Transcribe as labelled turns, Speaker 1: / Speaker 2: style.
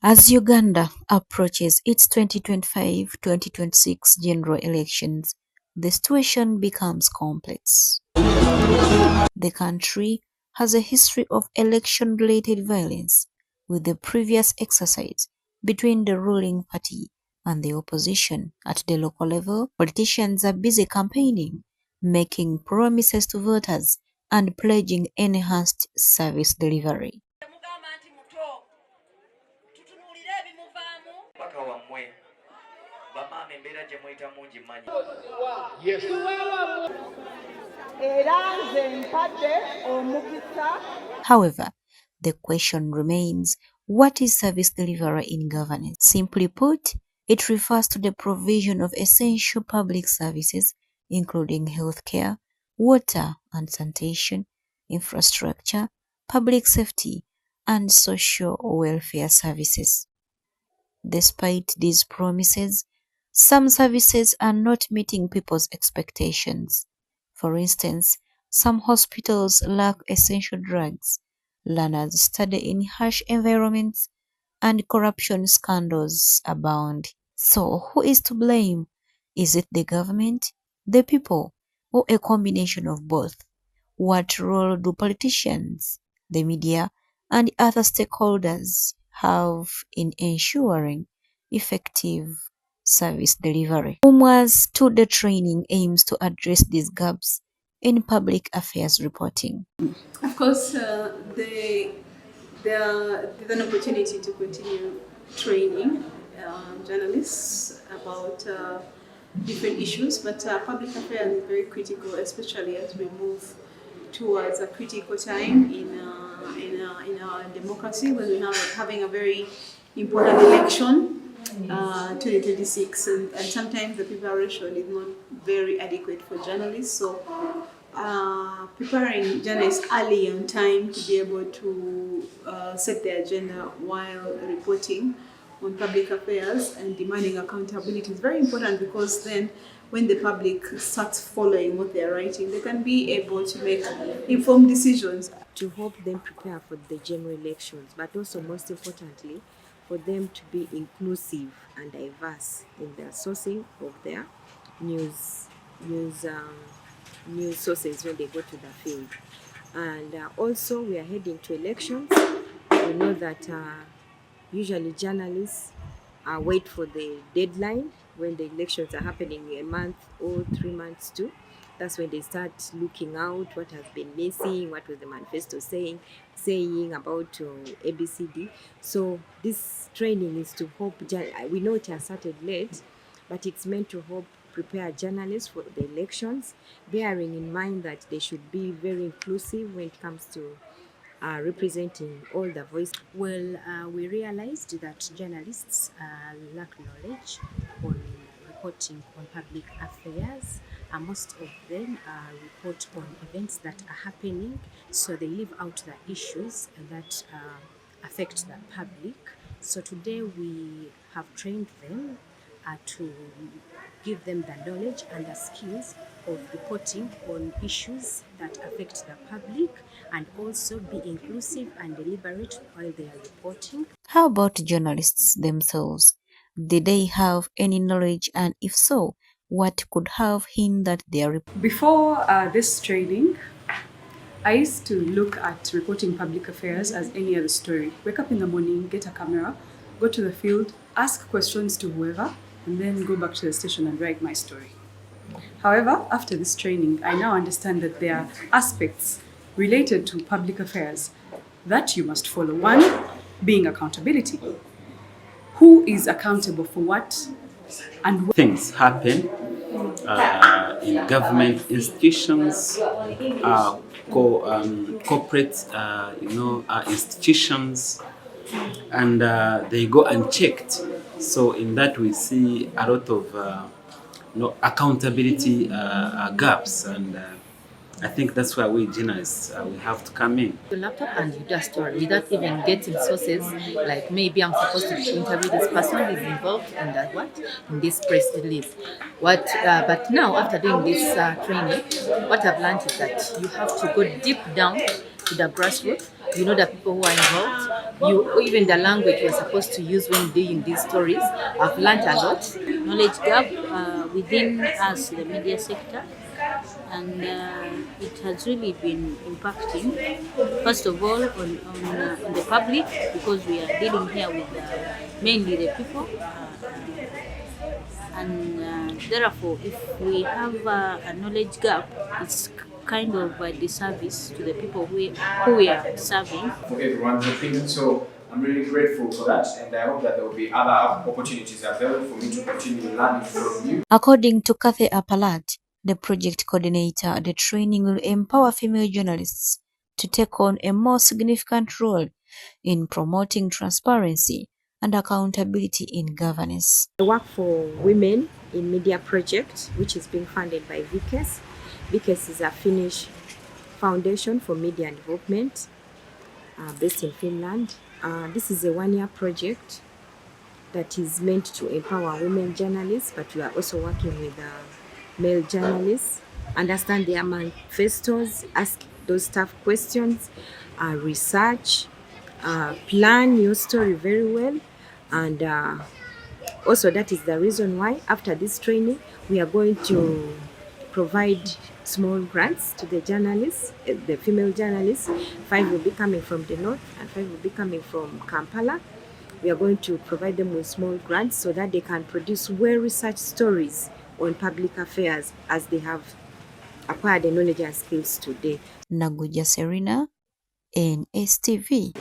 Speaker 1: As Uganda approaches its 2025-2026 general elections, the situation becomes complex. The country has a history of election-related violence, with the previous exercise between the ruling party and the opposition. At the local level, politicians are busy campaigning, making promises to voters and pledging enhanced service delivery. Yes. However, the question remains, what is service delivery in governance? Simply put, it refers to the provision of essential public services, including healthcare, water and sanitation, infrastructure, public safety, and social welfare services. Despite these promises, some services are not meeting people's expectations. For instance, some hospitals lack essential drugs, learners study in harsh environments, and corruption scandals abound. So, who is to blame? Is it the government, the people, or a combination of both? What role do politicians, the media, and other stakeholders have in ensuring effective service delivery? UMWA's two-day training aims to address these gaps in public affairs reporting.
Speaker 2: Of course, there's an opportunity to continue training journalists about different issues, but public affairs is very critical, especially as we move towards a critical time in our democracy, when we are having a very important election, 2026, and sometimes the preparation is not very adequate for journalists. So preparing journalists early on time to be able to set the agenda while reporting on public affairs and demanding accountability is very important, because then when the public starts following what they're writing, they can be able to make informed decisions.
Speaker 3: To help them prepare for the general elections, but also most importantly, for them to be inclusive and diverse in their sourcing of their news sources when they go to the field. And also we are heading to elections. We know that usually journalists wait for the deadline when the elections are happening a month or 3 months too. That's when they start looking out what has been missing, what was the manifesto saying about ABCD. So this training is to help, we know it has started late, but it's meant to help prepare journalists for the elections, bearing in mind that they should be very inclusive when it comes to representing all the voices.
Speaker 4: Well, we realized that journalists lack knowledge on reporting on public affairs. Most of them report on events that are happening, so they leave out the issues that affect the public. So today we have trained them to give them the knowledge and the skills of reporting on issues that affect the public, and also be inclusive and deliberate while they are reporting.
Speaker 1: How about journalists themselves? Did they have any knowledge, and if so, what could have hindered their reporting?
Speaker 2: Before this training, I used to look at reporting public affairs as any other story. Wake up in the morning, get a camera, go to the field, ask questions to whoever, and then go back to the station and write my story. However, after this training, I now understand that there are aspects related to public affairs that you must follow. One being accountability. Who is accountable for what and what?
Speaker 5: Things happen in government institutions, corporate institutions, and they go unchecked. So in that we see a lot of accountability gaps, and I think that's where we journalists we have to come in.
Speaker 6: Your laptop and you do a story without even getting sources, like maybe I'm supposed to interview this person who is involved in that in this press release. But now after doing this training, what I've learned is that you have to go deep down to the grassroots you know, the people who are involved. You even the language you're supposed to use when doing these stories. I've learned a lot.
Speaker 7: Knowledge gap within us, the media sector, and it has really been impacting, first of all, on the public, because we are dealing here with mainly the people. And therefore, if we have a knowledge gap, it's kind of a disservice to the people who we are serving.
Speaker 8: For everyone's opinion, so I'm really grateful for that, and I hope that there will be other opportunities available for me to continue learning from you.
Speaker 1: According to Kathy Apalat, the project coordinator, the training will empower female journalists to take on a more significant role in promoting transparency and accountability in governance.
Speaker 3: I work for Women in Media project, which is being funded by VICES. VICES is a Finnish foundation for media and development based in Finland. This is a one-year project that is meant to empower women journalists, but we are also working with male journalists, understand their manifestos, ask those tough questions, research, plan your story very well, and also that is the reason why after this training we are going to provide small grants to the journalists, the female journalists. 5 will be coming from the north and 5 will be coming from Kampala. We are going to provide them with small grants so that they can produce well-researched stories on public affairs as they have acquired the knowledge and skills today.
Speaker 1: Naguja Serena, NSTV.